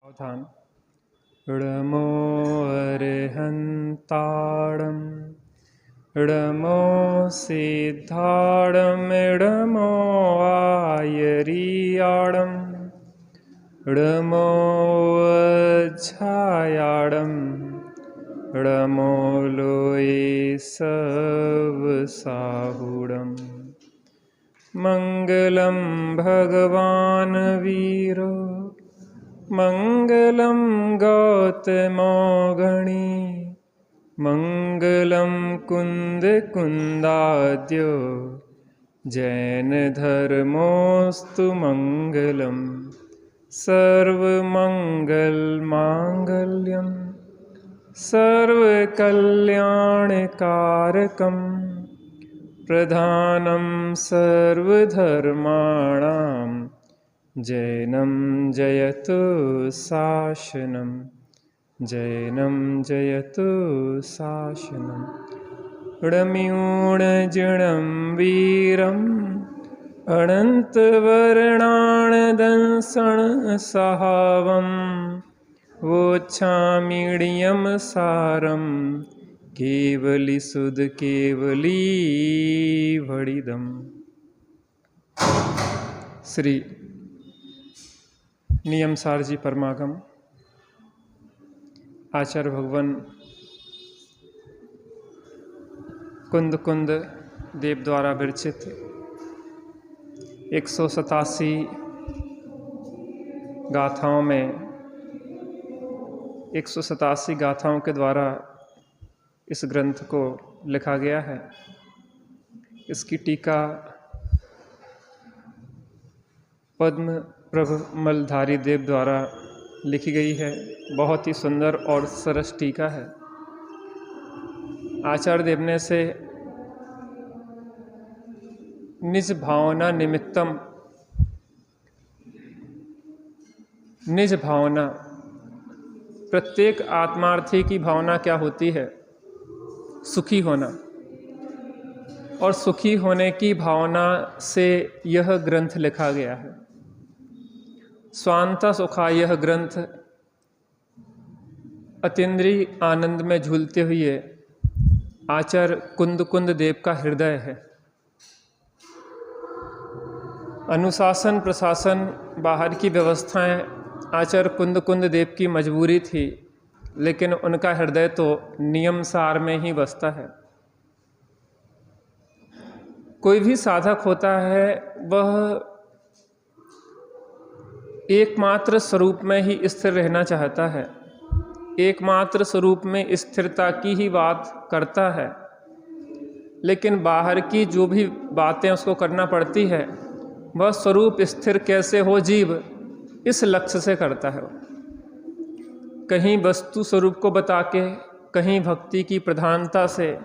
सावधान। ड़मो अरहंताड़म ड़मो सिद्धाड़म ड़मो आयरियाड़म ड़मो अज्झायाड़म ड़मो लोये सब साहुड़म। मंगलम भगवान वीरो मंगलम गौतमो गणी मंगलम कुंद कुंदाद्यो जैन धर्मोस्तु मंगलम सर्वमंगल मांगल्यम सर्वकल्याणकारकम प्रधानम सर्वधर्माणां जैनं जयतु शासनं जैनं जयतु शासनं। ड़म्यूणजिणं वीरम् अनन्तवर्णानदंसणसहावं वोच्छामीड्यं सारं केवली सुध केवली वडिदम। श्री नियम सार जी परमागम आचार्य भगवान कुंद कुंद देव द्वारा विरचित 187 गाथाओं में 187 गाथाओं के द्वारा इस ग्रंथ को लिखा गया है। इसकी टीका पद्म प्रभ मलधारी देव द्वारा लिखी गई है। बहुत ही सुंदर और सरस टीका है। आचार्य देव ने से निज भावना निमित्तम, निज भावना, प्रत्येक आत्मार्थी की भावना क्या होती है? सुखी होना। और सुखी होने की भावना से यह ग्रंथ लिखा गया है। स्वांता सुखा यह ग्रंथ अतीन्द्रिय आनंद में झूलते हुए आचार्य कुंद कुंद देव का हृदय है। अनुशासन प्रशासन बाहर की व्यवस्थाएं आचार्य कुंद कुंद देव की मजबूरी थी, लेकिन उनका हृदय तो नियम सार में ही बसता है। कोई भी साधक होता है वह एकमात्र स्वरूप में ही स्थिर रहना चाहता है, एकमात्र स्वरूप में स्थिरता की ही बात करता है। लेकिन बाहर की जो भी बातें उसको करना पड़ती है वह स्वरूप स्थिर कैसे हो जीव, इस लक्ष्य से करता है। कहीं वस्तु स्वरूप को बता के, कहीं भक्ति की प्रधानता से,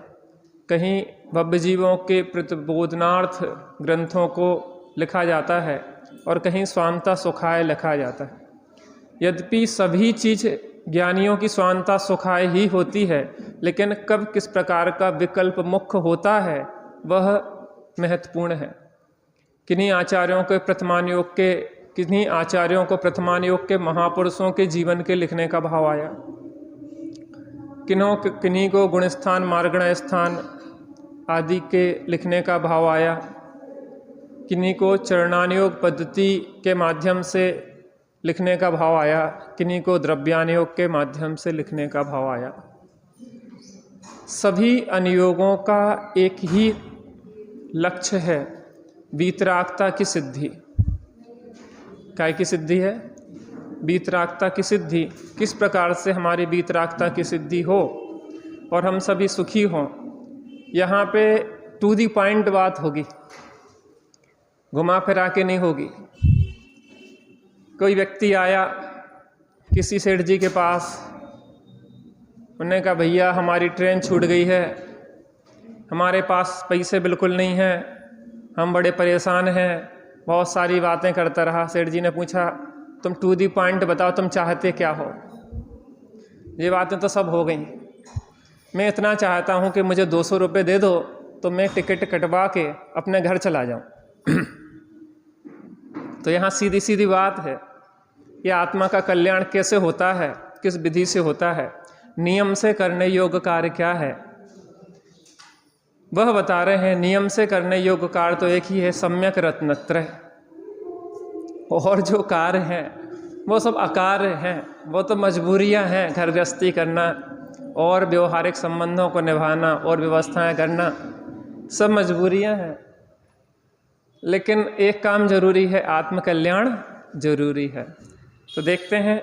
कहीं भव्य जीवों के प्रतिबोधनार्थ ग्रंथों को लिखा जाता है और कहीं स्वांता सुखाय लिखा जाता है। यद्यपि सभी चीज़ ज्ञानियों की स्वांता सुखाय ही होती है, लेकिन कब किस प्रकार का विकल्प मुख्य होता है वह महत्वपूर्ण है। किन्हीं आचार्यों के प्रथमान योग के महापुरुषों के जीवन के लिखने का भाव आया, किन्हीं को गुणस्थान मार्गण स्थान आदि के लिखने का भाव आया, किन्हीं को चरणानुयोग पद्धति के माध्यम से लिखने का भाव आया, किन्हीं को द्रव्यानुयोग के माध्यम से लिखने का भाव आया। सभी अनुयोगों का एक ही लक्ष्य है, वीतरागता की सिद्धि। काय की सिद्धि है? वीतरागता की सिद्धि। किस प्रकार से हमारी वीतरागता की सिद्धि हो और हम सभी सुखी हों, यहाँ पे टू दी पॉइंट बात होगी, घुमा फिरा के नहीं होगी। कोई व्यक्ति आया किसी सेठ जी के पास, उन्होंने कहा भैया हमारी ट्रेन छूट गई है, हमारे पास पैसे बिल्कुल नहीं हैं, हम बड़े परेशान हैं। बहुत सारी बातें करता रहा। सेठ जी ने पूछा तुम टू दी पॉइंट बताओ, तुम चाहते क्या हो? ये बातें तो सब हो गई, मैं इतना चाहता हूँ कि मुझे 200 रुपये दे दो तो मैं टिकट कटवा के अपने घर चला जाऊँ। तो यहाँ सीधी सीधी बात है, ये आत्मा का कल्याण कैसे होता है, किस विधि से होता है, नियम से करने योग्य कार्य क्या है, वह बता रहे हैं। नियम से करने योग्य कार्य तो एक ही है, सम्यक रत्नत्रय। और जो कार्य हैं वो सब अकार्य हैं, वो तो मजबूरियां हैं, घर गृहस्थी करना और व्यवहारिक संबंधों को निभाना और व्यवस्थाएं करना, सब मजबूरियां हैं। लेकिन एक काम जरूरी है, आत्मकल्याण जरूरी है। तो देखते हैं,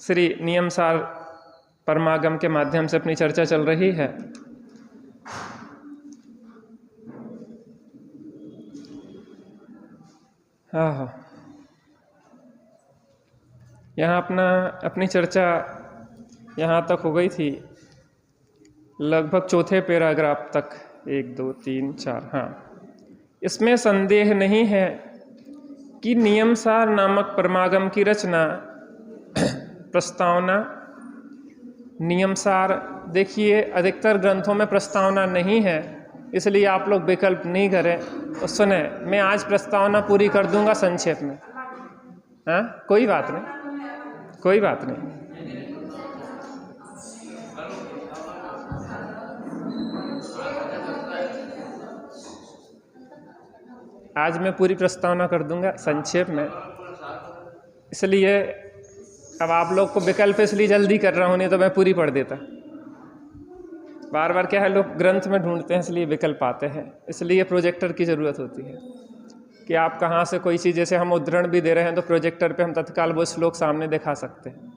श्री नियमसार परमागम के माध्यम से अपनी चर्चा चल रही है। हाँ, यहाँ अपनी चर्चा यहाँ तक हो गई थी, लगभग चौथे पैराग्राफ तक, 1 2 3 4। हाँ, इसमें संदेह नहीं है कि नियमसार नामक परमागम की रचना प्रस्तावना, नियमसार देखिए अधिकतर ग्रंथों में प्रस्तावना नहीं है, इसलिए आप लोग विकल्प नहीं करें। तो सुने, मैं आज प्रस्तावना पूरी कर दूंगा संक्षेप में। हाँ, कोई बात नहीं, कोई बात नहीं। आज मैं पूरी प्रस्तावना कर दूंगा संक्षेप में, इसलिए अब आप लोग को विकल्प इसलिए जल्दी कर रहा हूँ, नहीं तो मैं पूरी पढ़ देता। बार बार क्या है, लोग ग्रंथ में ढूंढते हैं इसलिए विकल्प आते हैं, इसलिए प्रोजेक्टर की ज़रूरत होती है कि आप कहाँ से कोई चीज़, जैसे हम उद्धरण भी दे रहे हैं तो प्रोजेक्टर पे हम तत्काल वो श्लोक सामने दिखा सकते हैं।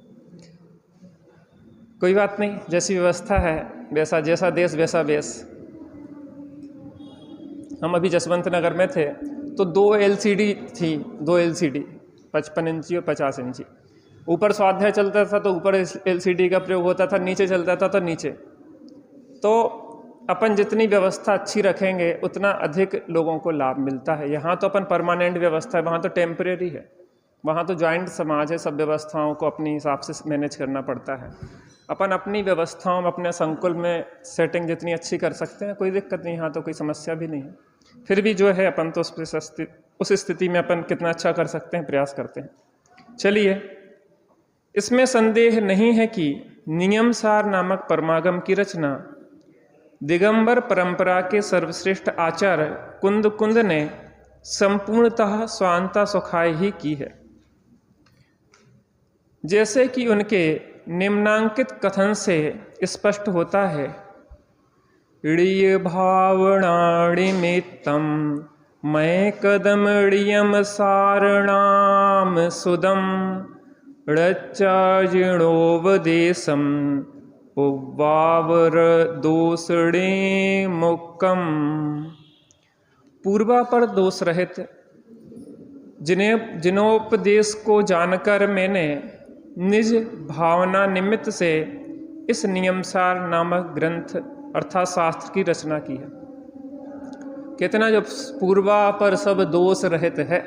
कोई बात नहीं, जैसी व्यवस्था है वैसा, जैसा देश वैसा वेश। हम अभी जसवंत नगर में थे तो 2 LCD थी, 2 LCD 55 इंची और 50 इंची। ऊपर स्वाध्याय चलता था तो ऊपर LCD का प्रयोग होता था, नीचे चलता था तो नीचे। तो अपन जितनी व्यवस्था अच्छी रखेंगे उतना अधिक लोगों को लाभ मिलता है। यहाँ तो अपन परमानेंट व्यवस्था है, वहाँ तो टेम्परेरी है, वहाँ तो जॉइंट समाज है, सब व्यवस्थाओं को अपने हिसाब से मैनेज करना पड़ता है। अपन अपनी व्यवस्थाओं में, अपने संकुल में सेटिंग जितनी अच्छी कर सकते हैं, कोई दिक्कत नहीं, यहाँ तो कोई समस्या भी नहीं है। फिर भी जो है अपन तो उस स्थिति में अपन कितना अच्छा कर सकते हैं, प्रयास करते हैं। चलिए, इसमें संदेह नहीं है कि नियमसार नामक परमागम की रचना दिगंबर परंपरा के सर्वश्रेष्ठ आचार्य कुंद ने संपूर्णतः स्वांता सुखाय ही की है। जैसे कि उनके निम्नांकित कथन से स्पष्ट होता है, ऋय भावनाणि मित्तम मैं कदमड़ियम सारणाम सुदम रच्चाजिणोपदेशम उवावर दोषणे मुक्कम। पूर्वापर दोष रहित जिनोपदेश को जानकर मैंने निज भावना निमित्त से इस नियमसार नामक ग्रंथ अर्थात शास्त्र की रचना की है। कितना जो पूर्वापर सब दोष रहित है,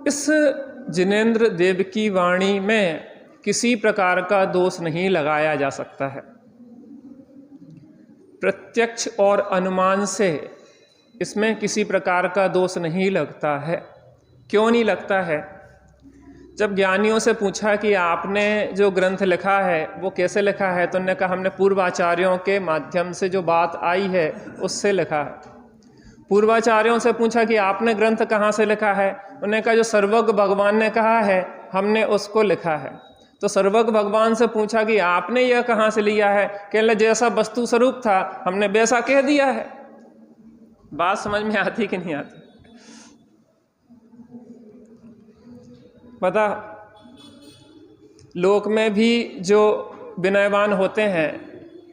इस जिनेंद्र देव की वाणी में किसी प्रकार का दोष नहीं लगाया जा सकता है। प्रत्यक्ष और अनुमान से इसमें किसी प्रकार का दोष नहीं लगता है। क्यों नहीं लगता है? जब ज्ञानियों से पूछा कि आपने जो ग्रंथ लिखा है वो कैसे लिखा है, तो उन्होंने कहा हमने पूर्वाचार्यों के माध्यम से जो बात आई है उससे लिखा है। पूर्वाचार्यों से पूछा कि आपने ग्रंथ कहाँ से लिखा है, उन्होंने कहा जो सर्वज्ञ भगवान ने कहा है हमने उसको लिखा है। तो सर्वज्ञ भगवान से पूछा कि आपने यह कहाँ से लिया है, कहने जैसा वस्तु स्वरूप था हमने वैसा कह दिया है। बात समझ में आती कि नहीं आती? पता, लोक में भी जो विनयवान होते हैं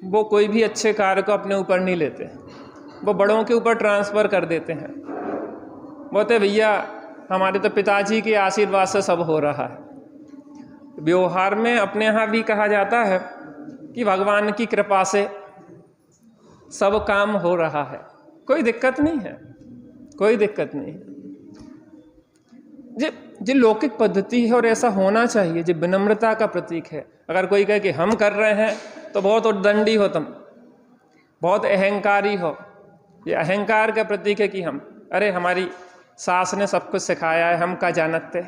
वो कोई भी अच्छे कार्य को अपने ऊपर नहीं लेते, वो बड़ों के ऊपर ट्रांसफ़र कर देते हैं। बोलते भैया हमारे तो पिताजी के आशीर्वाद से सब हो रहा है। व्यवहार में अपने यहाँ भी कहा जाता है कि भगवान की कृपा से सब काम हो रहा है, कोई दिक्कत नहीं है, कोई दिक्कत नहीं है। जो लौकिक पद्धति है और ऐसा होना चाहिए, जो विनम्रता का प्रतीक है। अगर कोई कहे कि हम कर रहे हैं तो बहुत उद्दंडी हो तुम, बहुत अहंकारी हो, ये अहंकार का प्रतीक है कि हम, अरे हमारी सास ने सब कुछ सिखाया है, हम क्या जानते,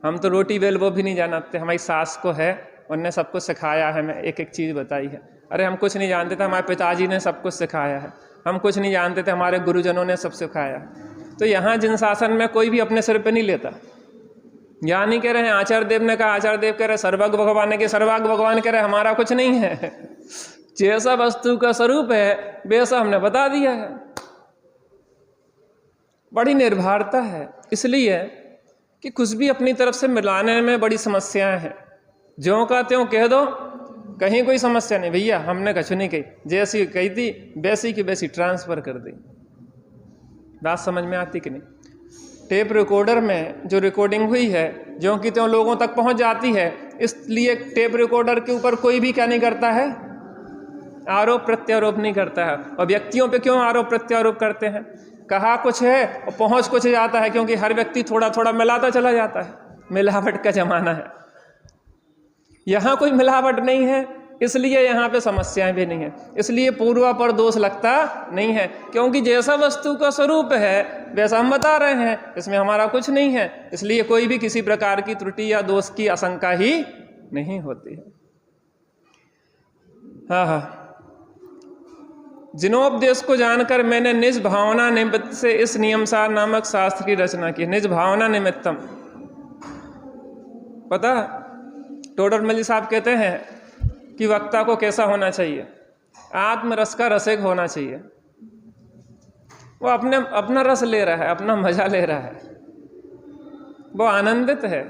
हम तो रोटी बेल वो भी नहीं जानते, हमारी सास को है, उनने सब कुछ सिखाया है, हमें एक एक चीज़ बताई है। अरे हम कुछ नहीं जानते थे, हमारे पिताजी ने सब कुछ सिखाया है, हम कुछ नहीं जानते थे, हमारे गुरुजनों ने सब सिखाया है। तो यहाँ जिन शासन में कोई भी अपने सिर पे नहीं लेता। यहाँ नहीं कह रहे हैं आचार्य देव ने कहा, आचार्य देव कह रहे सर्वज्ञ भगवान ने के, सर्वज्ञ भगवान कह रहे हमारा कुछ नहीं है, जैसा वस्तु का स्वरूप है वैसा हमने बता दिया है। बड़ी निर्भरता है, इसलिए कि कुछ भी अपनी तरफ से मिलाने में बड़ी समस्याएं हैं। ज्यों का त्यों कह दो, कहीं कोई समस्या नहीं भैया, हमने कुछ नहीं कही, जैसी कही थी वैसी की वैसी ट्रांसफ़र कर दी। बात समझ में आती कि नहीं? टेप रिकॉर्डर में जो रिकॉर्डिंग हुई है ज्यों की त्यों लोगों तक पहुंच जाती है, इसलिए टेप रिकॉर्डर के ऊपर कोई भी क्या नहीं करता है, आरोप प्रत्यारोप नहीं करता है। और व्यक्तियों पे क्यों आरोप प्रत्यारोप करते हैं? कहा कुछ है और पहुंच कुछ जाता है, क्योंकि हर व्यक्ति थोड़ा थोड़ा मिलाता चला जाता है, मिलावट का जमाना है। यहाँ कोई मिलावट नहीं है, इसलिए यहाँ पे समस्याएं भी नहीं है, इसलिए पूर्वा पर दोष लगता नहीं है, क्योंकि जैसा वस्तु का स्वरूप है वैसा हम बता रहे हैं, इसमें हमारा कुछ नहीं है, इसलिए कोई भी किसी प्रकार की त्रुटि या दोष की आशंका ही नहीं होती है। हाँ, जिनोपदेश को जानकर मैंने निज भावना निमित्त से इस नियमसार नामक शास्त्र की रचना की। निज भावना निमित्तम, पता टोडरमल जी साहब कहते हैं कि वक्ता को कैसा होना चाहिए, आत्मरस का रसिक होना चाहिए। वो अपना रस ले रहा है, अपना मजा ले रहा है, वो आनंदित है।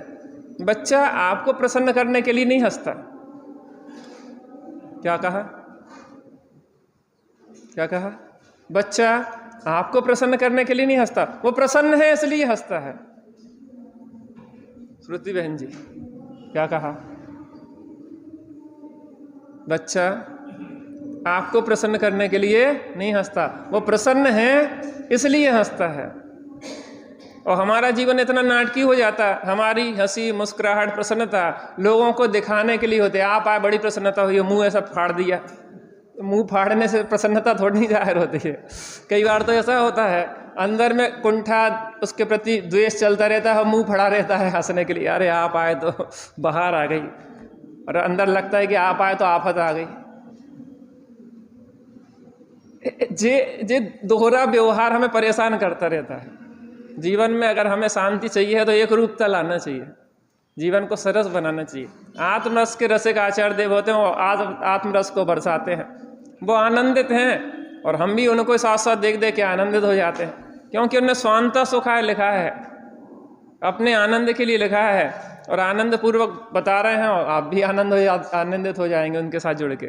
बच्चा आपको प्रसन्न करने के लिए नहीं हंसता। क्या कहा? बच्चा आपको प्रसन्न करने के लिए नहीं हंसता, वो प्रसन्न है इसलिए हंसता है। श्रुति बहन जी क्या कहा? बच्चा आपको प्रसन्न करने के लिए नहीं हंसता, वो प्रसन्न है इसलिए हंसता है। और हमारा जीवन इतना नाटकी हो जाता है, हमारी हंसी मुस्कुराहट प्रसन्नता लोगों को दिखाने के लिए होते हैं। आप आए बड़ी प्रसन्नता हुई, मुंह ऐसा फाड़ दिया, मुंह फाड़ने से प्रसन्नता थोड़ी नहीं जाहिर होती है। कई बार तो ऐसा होता है अंदर में कुंठा, उसके प्रति द्वेष चलता रहता है, मुंह फड़ा रहता है हंसने के लिए, अरे आप आए तो बाहर आ गई, और अंदर लगता है कि आप आए तो आफत आ गई। जे दोहरा व्यवहार हमें परेशान करता रहता है। जीवन में अगर हमें शांति चाहिए तो एक रूपता लाना चाहिए, जीवन को सरस बनाना चाहिए। आत्मरस के रसिक आचार्य देव होते हैं, वो आत्मरस को बरसाते हैं, वो आनंदित हैं, और हम भी उनको साथ साथ देख देख के आनंदित हो जाते हैं, क्योंकि उन्होंने स्वांता सुखाय लिखा है, अपने आनंद के लिए लिखा है, और आनंद पूर्वक बता रहे हैं, और आप भी आनंदित हो जाएंगे उनके साथ जुड़ के।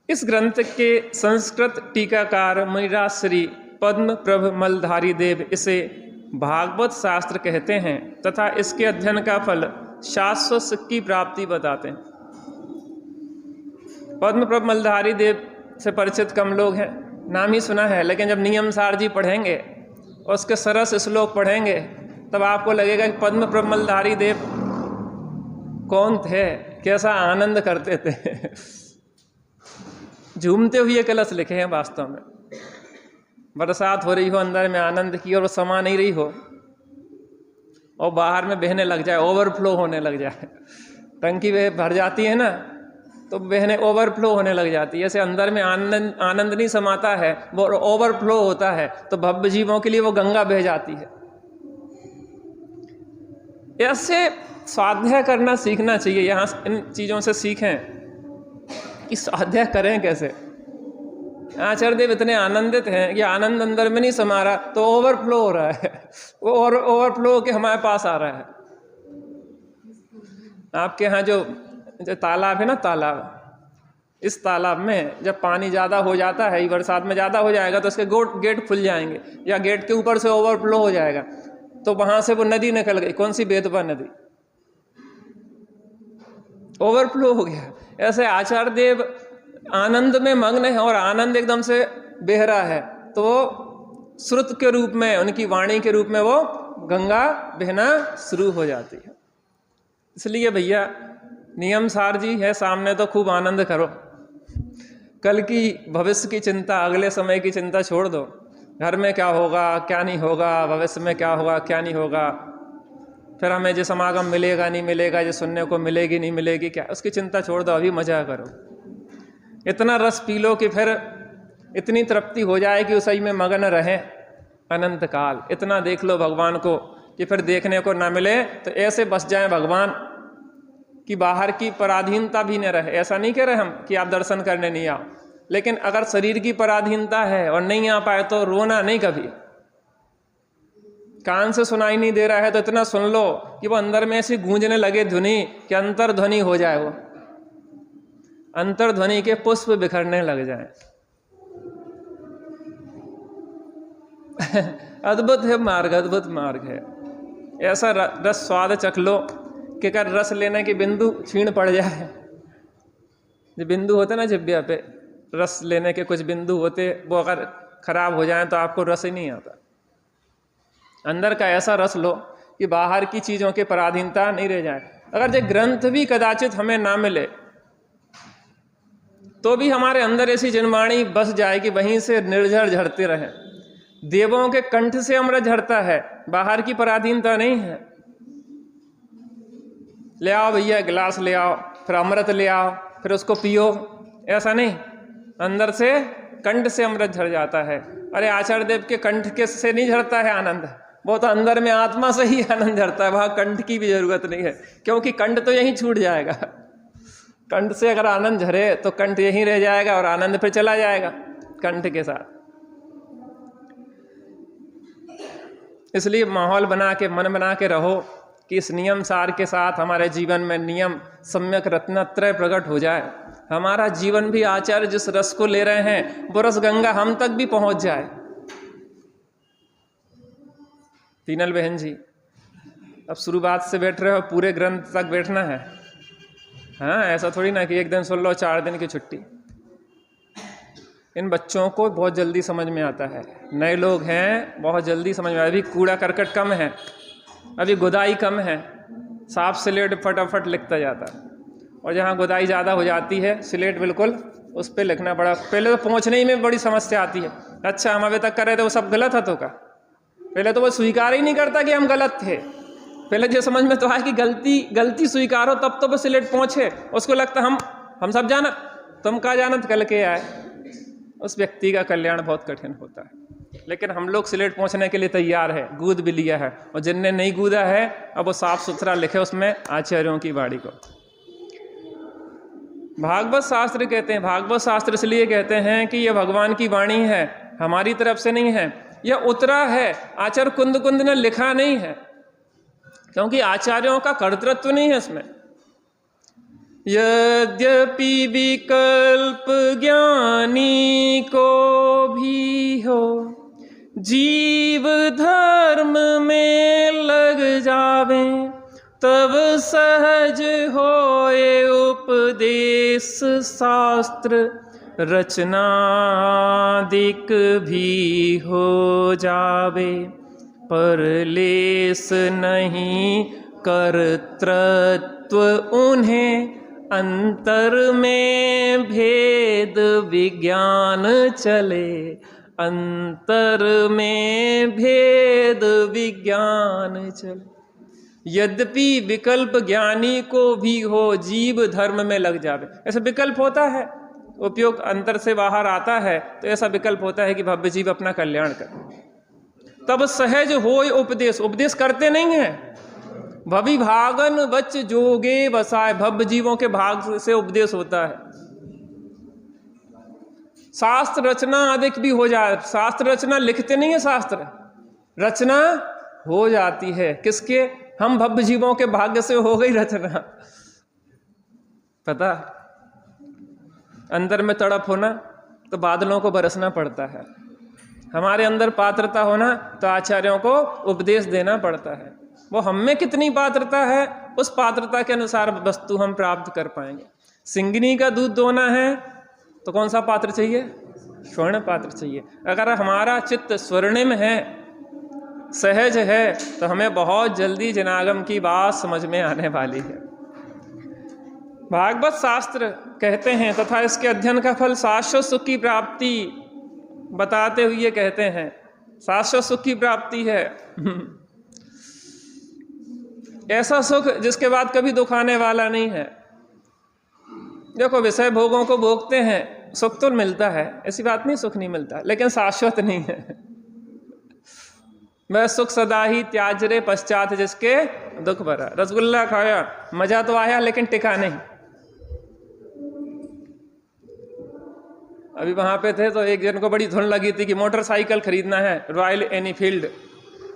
इस ग्रंथ के संस्कृत टीकाकार मुनिराज श्री पद्म प्रभ मलधारी देव इसे भागवत शास्त्र कहते हैं तथा इसके अध्ययन का फल शाश्वत सुख की प्राप्ति बताते हैं। पद्म प्रभ मलधारी देव से परिचित कम लोग हैं, नाम ही सुना है, लेकिन जब नियमसार जी पढ़ेंगे और उसके सरस श्लोक पढ़ेंगे तब आपको लगेगा कि पद्म प्रभ मलधारी देव कौन थे, कैसा आनंद करते थे। झूमते हुए कलश लिखे हैं वास्तव में। बरसात हो रही हो अंदर में आनंद की, और वो समा नहीं रही हो और बाहर में बहने लग जाए, ओवरफ्लो होने लग जाए, टंकी भर जाती है ना तो बहने ओवरफ्लो होने लग जाती है। ऐसे अंदर में आनंद नहीं समाता है, वो ओवरफ्लो होता है, तो भव्य जीवों के लिए वो गंगा बह जाती है। ऐसे स्वाध्याय करना सीखना चाहिए। यहाँ इन चीज़ों से सीखें कि स्वाध्याय करें कैसे। आचार्य देव इतने आनंदित हैं कि आनंद अंदर में नहीं समा रहा, तो ओवरफ्लो हो रहा है, वो ओवरफ्लो के हमारे पास आ रहा है। आपके यहाँ जो तालाब है ना, तालाब, इस तालाब में जब पानी ज़्यादा हो जाता है, बरसात में ज़्यादा हो जाएगा तो उसके गेट खुल जाएंगे, या गेट के ऊपर से ओवरफ्लो हो जाएगा, तो वहाँ से वो नदी निकल गई। कौन सी? बेतवा नदी, ओवरफ्लो हो गया। ऐसे आचार्य देव आनंद में मग्न है और आनंद एकदम से बह रहा है, तो श्रुत के रूप में, उनकी वाणी के रूप में वो गंगा बहना शुरू हो जाती है। इसलिए भैया नियमसार जी है सामने तो खूब आनंद करो, कल की भविष्य की चिंता, अगले समय की चिंता छोड़ दो। घर में क्या होगा क्या नहीं होगा, भविष्य में क्या होगा क्या नहीं होगा, फिर हमें जो समागम मिलेगा नहीं मिलेगा, जो सुनने को मिलेगी नहीं मिलेगी, क्या, उसकी चिंता छोड़ दो, अभी मजा करो। इतना रस पी लो कि फिर इतनी तृप्ति हो जाए कि उसी में मगन रहे अनंत काल। इतना देख लो भगवान को कि फिर देखने को ना मिले, तो ऐसे बस जाएं भगवान कि बाहर की पराधीनता भी न रहे। ऐसा नहीं कह रहे हम कि आप दर्शन करने नहीं आओ, लेकिन अगर शरीर की पराधीनता है और नहीं आ पाए तो रोना नहीं कभी। कान से सुनाई नहीं दे रहा है तो इतना सुन लो कि वो अंदर में ऐसी गूंजने लगे ध्वनि कि अंतर्ध्वनि हो जाए, वो अंतर्ध्वनि के पुष्प बिखरने लग जाए। अद्भुत है मार्ग, अद्भुत मार्ग है। ऐसा रस स्वाद चख लो कि अगर रस लेने की बिंदु छीण पड़ जाए, जो बिंदु होते ना जिब्या पे, रस लेने के कुछ बिंदु होते, वो अगर खराब हो जाए तो आपको रस ही नहीं आता। अंदर का ऐसा रस लो कि बाहर की चीज़ों के पराधीनता नहीं रह जाए। अगर जो ग्रंथ भी कदाचित हमें ना मिले तो भी हमारे अंदर ऐसी जनवाणी बस जाए कि वहीं से निर्झर झरते रहें। देवों के कंठ से अमृत झरता है, बाहर की पराधीनता नहीं है। ले आओ भैया गिलास ले आओ, फिर अमृत ले आओ, फिर उसको पियो, ऐसा नहीं। अंदर से कंठ से अमृत झर जाता है। अरे आचार्य देव के कंठ के से नहीं झरता है आनंद, वो तो अंदर में आत्मा से ही आनंद झरता है, वहाँ कंठ की भी जरूरत नहीं है, क्योंकि कंठ तो यहीं छूट जाएगा। कंठ से अगर आनंद झरे तो कंठ यहीं रह जाएगा और आनंद फिर चला जाएगा कंठ के साथ। इसलिए माहौल बना के, मन बना के रहो कि इस नियम सार के साथ हमारे जीवन में नियम सम्यक रत्नत्रय प्रकट हो जाए। हमारा जीवन भी आचार्य जिस रस को ले रहे हैं वो रस गंगा हम तक भी पहुंच जाए। तीनल बहन जी, अब शुरुआत से बैठ रहे हो, पूरे ग्रंथ तक बैठना है। हाँ, ऐसा थोड़ी ना कि एक दिन सुन लो 4 दिन की छुट्टी। इन बच्चों को बहुत जल्दी समझ में आता है, नए लोग हैं, बहुत जल्दी समझ में आता है। अभी कूड़ा करकट कम है, अभी गुदाई कम है, साफ स्लेट फटाफट लिखता जाता है। और जहाँ गुदाई ज़्यादा हो जाती है, स्लेट बिल्कुल उस पर लिखना बड़ा, पहले तो पहुँचने ही में बड़ी समस्या आती है। अच्छा हम अभी तक कर रहे थे वो सब गलत है तो का, पहले तो वो स्वीकार ही नहीं करता कि हम गलत थे। पहले जो समझ में तो आए कि गलती स्वीकार हो तब तो वो स्लेट पहुँचे। उसको लगता हम सब जानत, तुम का जानत कल के आए। उस व्यक्ति का कल्याण बहुत कठिन होता है। लेकिन हम लोग स्लेट पहुंचने के लिए तैयार है, गूद भी लिया है, और जिनने नहीं गूदा है अब वो साफ सुथरा लिखे उसमें आचार्यों की वाणी को। भागवत शास्त्र कहते हैं, भागवत शास्त्र इसलिए कहते हैं कि यह भगवान की वाणी है, हमारी तरफ से नहीं है, यह उतरा है, आचार्य कुंद कुंद ने लिखा नहीं है, क्योंकि आचार्यों का कर्तृत्व नहीं है इसमें। यद्यपि विकल्प ज्ञानी को भी हो, जीव धर्म में लग जावे, तब सहज होए उपदेश शास्त्र, रचनादिक भी हो जावे, पर लेस नहीं कर्तृत्व उन्हें, अंतर में भेद विज्ञान चले, अंतर में भेद विज्ञान चले। यद्यपि विकल्प ज्ञानी को भी हो, जीव धर्म में लग जावे। ऐसा विकल्प होता है, उपयोग अंतर से बाहर आता है, तो ऐसा विकल्प होता है कि भव्य जीव अपना कल्याण करे। तब सहज होय उपदेश, उपदेश करते नहीं है। भवि भागन वच जोगे बसाए, भव्य जीवों के भाग से उपदेश होता है। शास्त्र रचना अधिक भी हो जाए, शास्त्र रचना लिखते नहीं है, शास्त्र रचना हो जाती है। किसके? हम भव्य जीवों के भाग्य से हो गई रचना। पता, अंदर में तड़प होना तो बादलों को बरसना पड़ता है, हमारे अंदर पात्रता होना तो आचार्यों को उपदेश देना पड़ता है। वो हम में कितनी पात्रता है, उस पात्रता के अनुसार वस्तु हम प्राप्त कर पाएंगे। सिंगिनी का दूध दोना है तो कौन सा पात्र चाहिए? स्वर्ण पात्र चाहिए। अगर हमारा चित्त स्वर्णिम है, सहज है, तो हमें बहुत जल्दी जनागम की बात समझ में आने वाली है। भागवत शास्त्र कहते हैं तथा इसके अध्ययन का फल शाश्वत सुख की प्राप्ति बताते हुए कहते हैं, शाश्वत सुख की प्राप्ति है ऐसा सुख जिसके बाद कभी दुख आने वाला नहीं है। देखो, विषय भोगों को भोगते हैं, सुख तो मिलता है, ऐसी बात नहीं सुख नहीं मिलता, लेकिन शाश्वत नहीं है। वह सुख सदा ही त्याज रे पश्चात जिसके दुख भरा। रसगुल्ला खाया, मजा तो आया लेकिन टिका नहीं। अभी वहां पे थे तो एक जन को बड़ी धुन लगी थी कि मोटरसाइकिल खरीदना है, रॉयल एनफील्ड।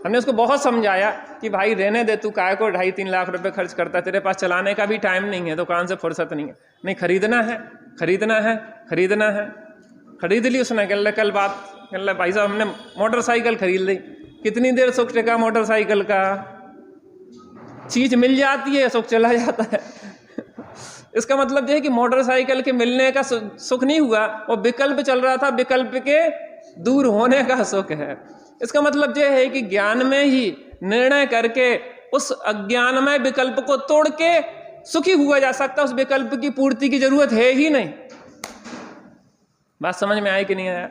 हमने उसको बहुत समझाया कि भाई रहने दे, तू काय को 2.5-3 लाख रुपए खर्च करता है, तेरे पास चलाने का भी टाइम नहीं है, दुकान से फुर्सत नहीं है। नहीं, खरीदना है, खरीदना है, खरीदना है। खरीद ली उसने। कल बात कल भाई साहब हमने मोटरसाइकिल खरीद ली। कितनी देर सुख टिका मोटरसाइकिल का? चीज मिल जाती है, सुख चला जाता है। इसका मतलब यह है कि मोटरसाइकिल के मिलने का सुख नहीं हुआ, वो विकल्प चल रहा था, विकल्प के दूर होने का सुख है। इसका मतलब यह है कि ज्ञान में ही निर्णय करके उस अज्ञानमय विकल्प को तोड़ के सुखी हुआ जा सकता। उस विकल्प की पूर्ति की जरूरत है ही नहीं। बात समझ में आई कि नहीं आया?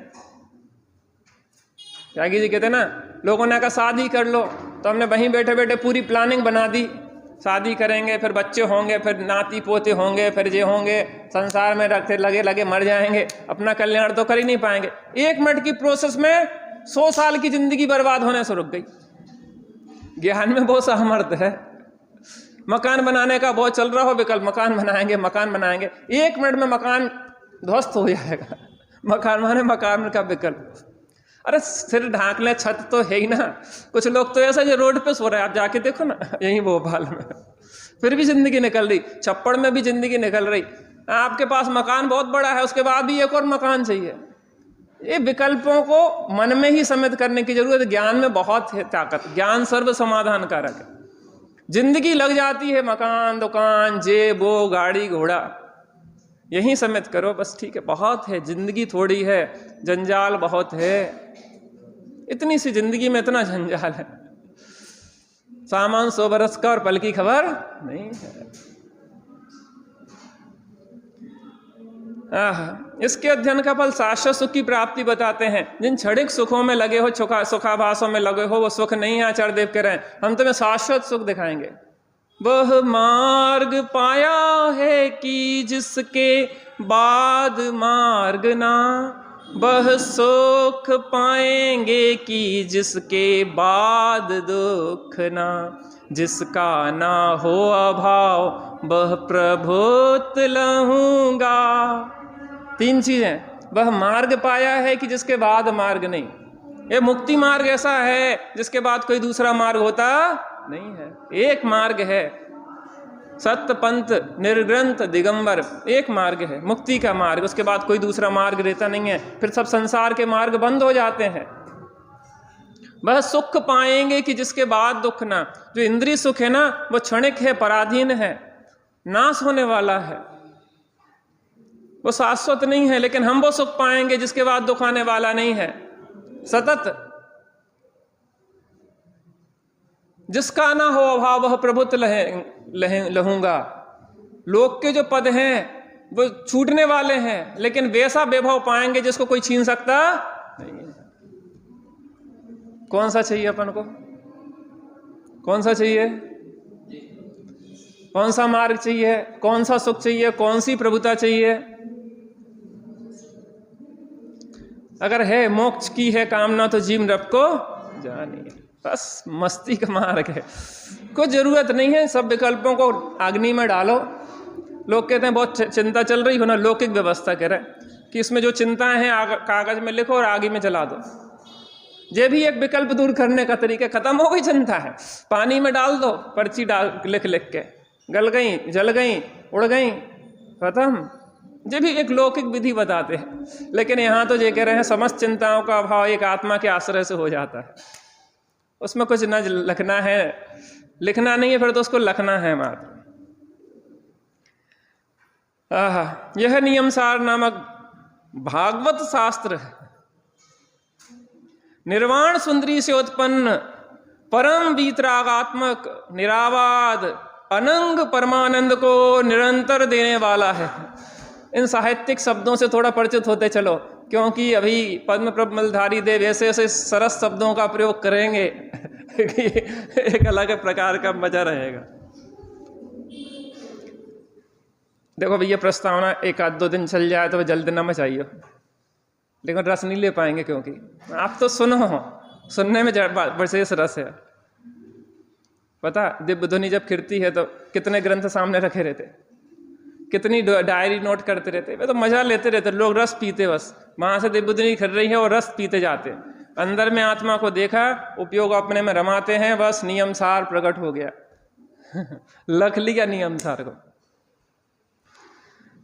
त्यागी जी कहते ना, लोगों ने कहा शादी कर लो, तो हमने वहीं बैठे बैठे पूरी प्लानिंग बना दी। शादी करेंगे, फिर बच्चे होंगे, फिर नाती पोते होंगे, फिर ये होंगे, संसार में रखते लगे लगे मर जाएंगे, अपना कल्याण तो कर ही नहीं पाएंगे। 1 मिनट की प्रोसेस में 100 साल की जिंदगी बर्बाद होने से रुक गई। ज्ञान में बहुत सामर्थ्य है। मकान बनाने का बहुत चल रहा हो विकल्प, मकान बनाएंगे, मकान बनाएंगे, 1 मिनट में मकान ध्वस्त हो जाएगा। मकान माने मकान का विकल्प। अरे सिर ढांक ले, छत तो है ही ना। कुछ लोग तो ऐसा जो रोड पे सो रहे हैं, आप जाके देखो ना, यहीं भोपाल में, फिर भी जिंदगी निकल रही, छप्पड़ में भी जिंदगी निकल रही। आपके पास मकान बहुत बड़ा है, उसके बाद भी एक और मकान चाहिए। ये विकल्पों को मन में ही समित करने की जरूरत है। ज्ञान में बहुत है ताकत, ज्ञान सर्व समाधान कारक है। जिंदगी लग जाती है मकान, दुकान, जेब, वो गाड़ी घोड़ा, यहीं समित करो बस, ठीक है, बहुत है। जिंदगी थोड़ी है, जंजाल बहुत है। इतनी सी जिंदगी में इतना जंजाल है। सामान 100 बरस का और पल की खबर नहीं है। इसके अध्ययन का फल शाश्वत सुख की प्राप्ति बताते हैं। जिन क्षणिक सुखों में लगे हो, सुखाभासों में लगे हो, वो सुख नहीं है। आचार्य देव कह रहे हैं, हम तुम्हें शाश्वत सुख दिखाएंगे। वह मार्ग पाया है कि जिसके बाद मार्ग ना, वह सुख पाएंगे कि जिसके बाद दुख ना। जिसका ना हो अभाव वह प्रभुत लहूंगा। 3 चीजें। वह मार्ग पाया है कि जिसके बाद मार्ग नहीं। ये मुक्ति मार्ग ऐसा है जिसके बाद कोई दूसरा मार्ग होता नहीं है। एक मार्ग है, सत्य पंथ निर्ग्रंथ दिगंबर, एक मार्ग है, मुक्ति का मार्ग। उसके बाद कोई दूसरा मार्ग रहता नहीं है। फिर सब संसार के मार्ग बंद हो जाते हैं। वह सुख पाएंगे कि जिसके बाद दुख ना। जो इंद्रिय सुख है ना, वो क्षणिक है, पराधीन है, नाश होने वाला है, वो शाश्वत नहीं है। लेकिन हम वो सुख पाएंगे जिसके बाद दुख आने वाला नहीं है, सतत। जिसका ना हो अभाव वह प्रभुत लहूंगा। लोक के जो पद हैं वो छूटने वाले हैं, लेकिन वैसा वैभव पाएंगे जिसको कोई छीन सकता नहीं है। कौन सा चाहिए अपन को? कौन सा चाहिए? कौन सा मार्ग चाहिए? कौन सा सुख चाहिए? कौन सी प्रभुता चाहिए? अगर है मोक्ष की है कामना तो जीव रब को जानिए। बस मस्ती का मार्ग है, कोई जरूरत नहीं है। सब विकल्पों को अग्नि में डालो। लोग कहते हैं बहुत चिंता चल रही हो ना, लौकिक व्यवस्था कह रहे हैं कि इसमें जो चिंताएं हैं कागज में लिखो और आगे में जला दो। ये भी एक विकल्प दूर करने का तरीका। खत्म हो गई चिंता है, पानी में डाल दो, पर्ची डाल लिख लिख के, गल गई, जल गई, उड़ गई, खत्म। ये भी एक लौकिक विधि बताते हैं। लेकिन यहाँ तो ये कह रहे हैं समस्त चिंताओं का अभाव एक आत्मा के आश्रय से हो जाता है। उसमें कुछ न लिखना है, लिखना नहीं है, फिर तो उसको लिखना है मात्र। यह नियम सार नामक भागवत शास्त्र है। निर्वाण सुंदरी से उत्पन्न परम वीतरागात्मक निरावाद अनंग परमानंद को निरंतर देने वाला है। इन साहित्यिक शब्दों से थोड़ा परिचित होते चलो, क्योंकि अभी पद्म प्रबलधारी देव ऐसे ऐसे सरस शब्दों का प्रयोग करेंगे कि एक अलग प्रकार का मजा रहेगा। देखो भैया, प्रस्तावना एक आध दो दिन चल जाए तो जल्द न मचाइए, लेकिन रस नहीं ले पाएंगे, क्योंकि आप तो सुनो, सुनने में विशेष रस है। पता, दिव्य ध्वनि जब खिरती है तो कितने ग्रंथ सामने रखे रहते, कितनी डायरी नोट करते रहते, वे तो मजा लेते रहते, लोग रस पीते, बस वहां से दिव्य ध्वनि खिर रही है और रस पीते जाते। अंदर में आत्मा को देखा, उपयोग अपने में रमाते हैं, बस नियम सार प्रकट हो गया लख लिया नियम सार को।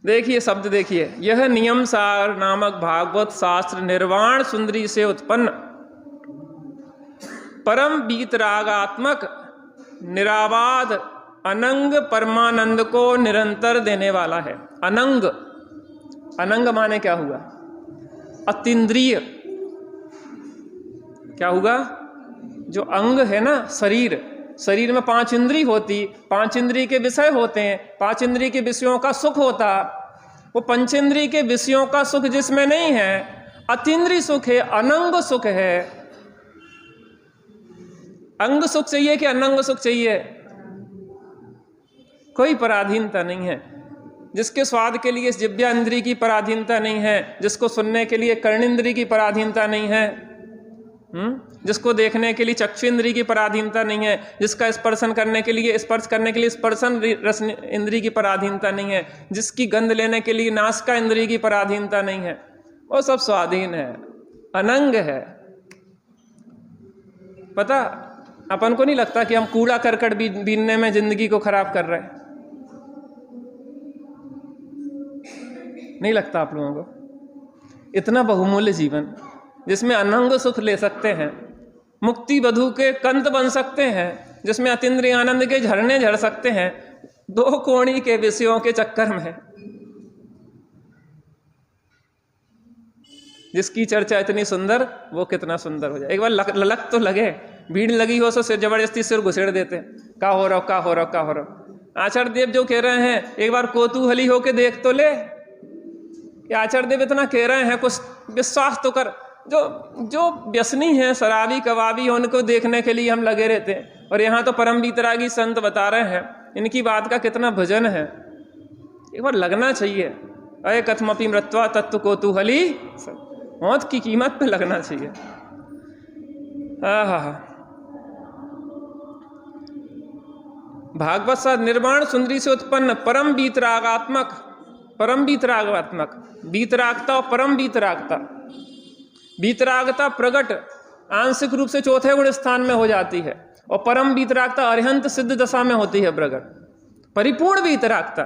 देखिए शब्द, देखिए, यह नियम सार नामक भागवत शास्त्र निर्वाण सुंदरी से उत्पन्न परम बीतरागात्मक निराबाद अनंग परमानंद को निरंतर देने वाला है। अनंग, अनंग माने क्या हुआ? अतीन्द्रिय। क्या हुआ? जो अंग है ना, शरीर, शरीर में 5 इंद्री होती, 5 इंद्री के विषय होते हैं, 5 इंद्री के विषयों का सुख होता, वो पंचेंद्री के विषयों का सुख जिसमें नहीं है, अतीन्द्रिय सुख है, अनंग सुख है। अंग सुख चाहिए कि अनंग सुख चाहिए? कोई पराधीनता नहीं है। जिसके स्वाद के लिए जिह्वा इंद्री की पराधीनता नहीं है, जिसको सुनने के लिए कर्णेंद्री की पराधीनता नहीं है, जिसको देखने के लिए चक्षु इंद्री की पराधीनता नहीं है, जिसका स्पर्शन करने के लिए स्पर्श करने के लिए स्पर्शन रस इंद्री की पराधीनता नहीं है, जिसकी गंध लेने के लिए नासिका इंद्री की पराधीनता नहीं है, वो सब स्वाधीन है, अनंग है। पता, अपन को नहीं लगता कि हम कूड़ा करकट बीनने में जिंदगी को खराब कर रहे हैं? नहीं लगता आप लोगों को? इतना बहुमूल्य जीवन जिसमें अनंग सुख ले सकते हैं, मुक्ति वधु के कंत बन सकते हैं, जिसमें अतीन्द्रिय आनंद के झरने झड़ सकते हैं, 2 कोणी के विषयों के चक्कर में जिसकी चर्चा इतनी सुंदर, वो कितना सुंदर हो जाए। एक बार ललक तो लगे, भीड़ लगी हो तो जबरदस्ती सिर घुसेड़ देते, का हो रहा, का हो रहा, का हो रहा। आचार्य देव जो कह रहे हैं, एक बार कौतूहली होके देख तो ले। आचार्य देव इतना कह रहे हैं, कुछ विश्वास तो कर। जो व्यसनी हैं, शराबी कबाबी, उनको देखने के लिए हम लगे रहते हैं, और यहाँ तो परम बीतरागी संत बता रहे हैं, इनकी बात का कितना भजन है। एक बार लगना चाहिए। अय कथमपि मृत्वा तत्व कौतूहली, मौत की कीमत पे लगना चाहिए। भागवत सा निर्वाण सुंदरी से उत्पन्न परम बीतरागात्मक, परम बीतरागात्मक, बीतरागता और परम बीतरागता। बीतरागता प्रगट आंशिक रूप से चौथे गुण स्थान में हो जाती है, और परम बीतरागता अरिहंत सिद्ध दशा में होती है प्रगट। परिपूर्ण बीतरागता,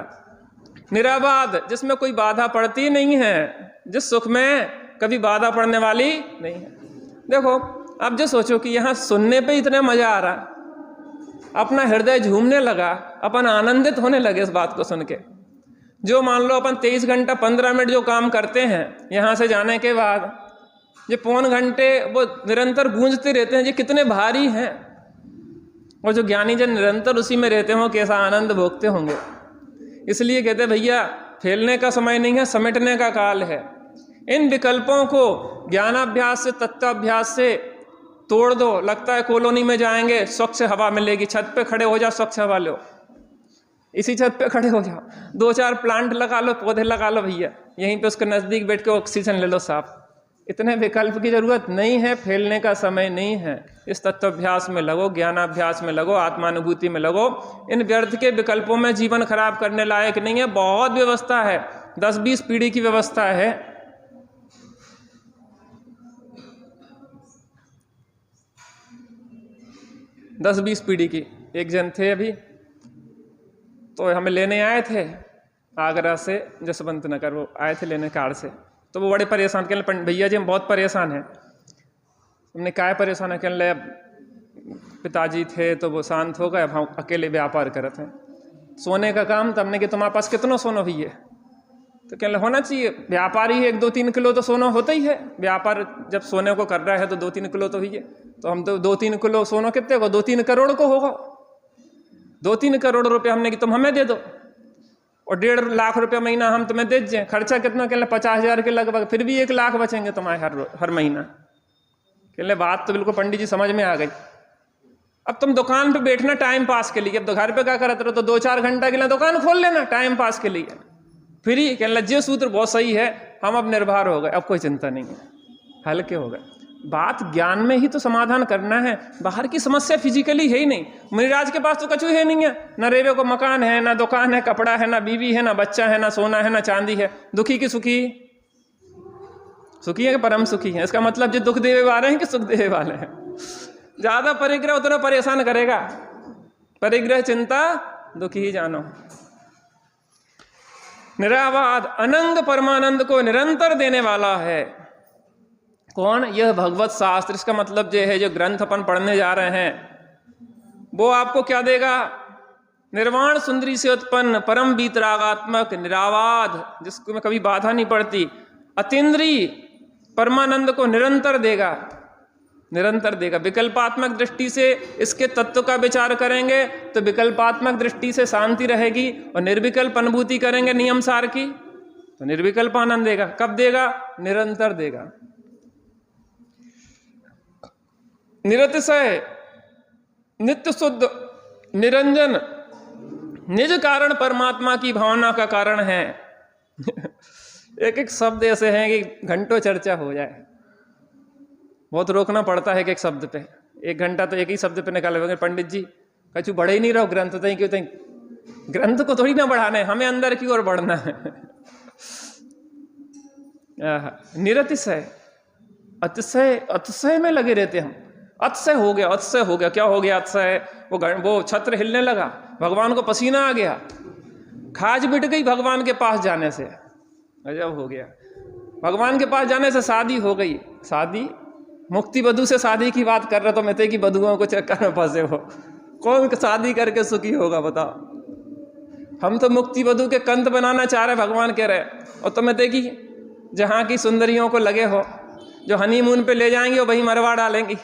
निराबाद, जिसमें कोई बाधा पड़ती नहीं है, जिस सुख में कभी बाधा पड़ने वाली नहीं है। देखो, अब जो सोचो कि यहाँ सुनने पे इतना मजा आ रहा, अपना हृदय झूमने लगा, अपन आनंदित होने लगे इस बात को सुन के। जो मान लो अपन 23 घंटा 15 मिनट जो काम करते हैं, यहाँ से जाने के बाद ये 3 घंटे वो निरंतर गूंजते रहते हैं, ये कितने भारी हैं। और जो ज्ञानी जन निरंतर उसी में रहते हों, कैसा आनंद भोगते होंगे। इसलिए कहते भैया, फैलने का समय नहीं है, समेटने का काल है। इन विकल्पों को ज्ञानाभ्यास से, तत्वाभ्यास से तोड़ दो। लगता है कॉलोनी में जाएंगे, स्वच्छ हवा मिलेगी, छत पे खड़े हो जाओ, स्वच्छ हवा लो, इसी छत पे खड़े हो जाओ, 2-4 प्लांट लगा लो, पौधे लगा लो भैया, यहीं पे उसके नज़दीक बैठ के ऑक्सीजन ले लो साफ। इतने विकल्प की जरूरत नहीं है, फैलने का समय नहीं है। इस तत्वाभ्यास में लगो, ज्ञानाभ्यास में लगो, आत्मानुभूति में लगो। इन व्यर्थ के विकल्पों में जीवन खराब करने लायक नहीं है। बहुत व्यवस्था है, 10-20 पीढ़ी की व्यवस्था है। 10-20 पीढ़ी की। एक जन थे अभी, तो हमें लेने आए थे आगरा से जसवंत नगर, वो आए थे लेने कार से। तो वो बड़े परेशान, कहने भैया जी हम बहुत परेशान हैं। हमने क्या परेशान है? कहने अब पिताजी थे तो वो शांत हो गए, अब हम अकेले व्यापार करते हैं, सोने का काम। तो हमने कि तुम्हारे पास कितना सोना हुई है? तो कहने होना चाहिए, व्यापारी है, 1-2-3 किलो तो सोना होता ही है। व्यापार जब सोने को कर रहा है तो 2-3 किलो तो ही है। तो हम तो 2-3 किलो सोना कितने को? 2-3 करोड़ को होगा। 2-3 करोड़ रुपए हमने कि तुम हमें दे दो, और 1.5 लाख रुपया महीना हम तुम्हें दे दें। खर्चा कितना? कहले 50,000 के लगभग, फिर भी 1 लाख बचेंगे तुम्हारे हर महीना। कहले बात तो बिल्कुल पंडित जी समझ में आ गई। अब तुम दुकान पे बैठना टाइम पास के लिए, अब तो घर पे क्या करते रहो, तो 2-4 घंटा के लिए दुकान खोल लेना टाइम पास के लिए, फ्री। कहने लगे सूत्र बहुत सही है, हम अब निर्भर हो गए, अब कोई चिंता नहीं है, हल्के हो गए। बात ज्ञान में ही तो समाधान करना है, बाहर की समस्या फिजिकली है ही नहीं। मुनिराज के पास तो कछु है नहीं है, ना रेवे को मकान है, ना दुकान है, कपड़ा है, ना बीवी है, ना बच्चा है, ना सोना है, ना चांदी है। दुखी की सुखी? सुखी है कि परम सुखी है? इसका मतलब जो दुख देवे वाले हैं कि सुख देवे वाले हैं? ज्यादा परिग्रह उतना परेशान करेगा, परिग्रह चिंता दुखी ही जानो। निरावाद अनंग परमानंद को निरंतर देने वाला है कौन? यह भगवत शास्त्र। इसका मतलब जो है, जो ग्रंथ अपन पढ़ने जा रहे हैं, वो आपको क्या देगा? निर्वाण सुंदरी से उत्पन्न परम वीतरागात्मक निरावाद, जिसको में कभी बाधा नहीं पड़ती, अतीन्द्रिय परमानंद को निरंतर देगा, निरंतर देगा। विकल्पात्मक दृष्टि से इसके तत्व का विचार करेंगे तो विकल्पात्मक दृष्टि से शांति रहेगी, और निर्विकल्प अनुभूति करेंगे नियम सार की तो निर्विकल्प आनंद देगा। कब देगा? निरंतर देगा। निरतिशय नित्य शुद्ध निरंजन निज कारण परमात्मा की भावना का कारण है। एक एक शब्द ऐसे हैं कि घंटों चर्चा हो जाए, बहुत रोकना पड़ता है एक शब्द पे। 1 घंटा तो एक ही शब्द पे निकाले। पंडित जी कछु बढ़े ही नहीं रहो ग्रंथ, तो क्यों? ग्रंथ को थोड़ी ना बढ़ाना है, हमें अंदर की ओर बढ़ना है। निरतिशय अतिशय, अतिशय में लगे रहते हम। अतिशय हो गया, अतिशय हो गया। क्या हो गया अतिशय? वो छत्र हिलने लगा, भगवान को पसीना आ गया, खाज बिट गई भगवान के पास जाने से। अजब हो गया। भगवान के पास जाने से शादी हो गई। शादी मुक्ति वधु से शादी की बात कर रहे तो मैं कि बधुओं को चक्कर में फंसे हो। कौन शादी करके सुखी होगा बताओ? हम तो मुक्ति वधु के कंत बनाना चाह रहे, भगवान कह रहे, और तुम्हें देखी जहाँ की सुंदरियों को लगे हो, जो हनीमून पे ले जाएंगे वही मरवा डालेंगी।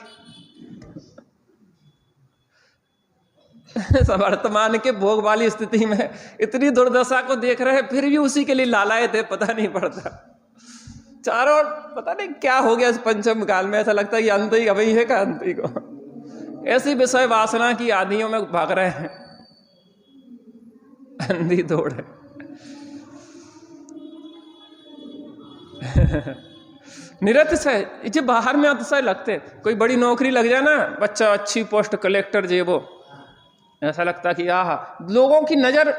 वर्तमान के भोग वाली स्थिति में इतनी दुर्दशा को देख रहे हैं, फिर भी उसी के लिए लालाए थे, पता नहीं पड़ता। चारों पता नहीं क्या हो गया इस पंचम काल में, ऐसा लगता है कि अंत ही अभी है का अंत ही को। ऐसी विषय वासना की आदियों में भाग रहे हैं, अंधी दौड़ है। निरतिशय, ये बाहर में अतिशय लगते, कोई बड़ी नौकरी लग जाए ना, बच्चा अच्छी पोस्ट कलेक्टर जे वो, ऐसा लगता कि आहा, लोगों की नजर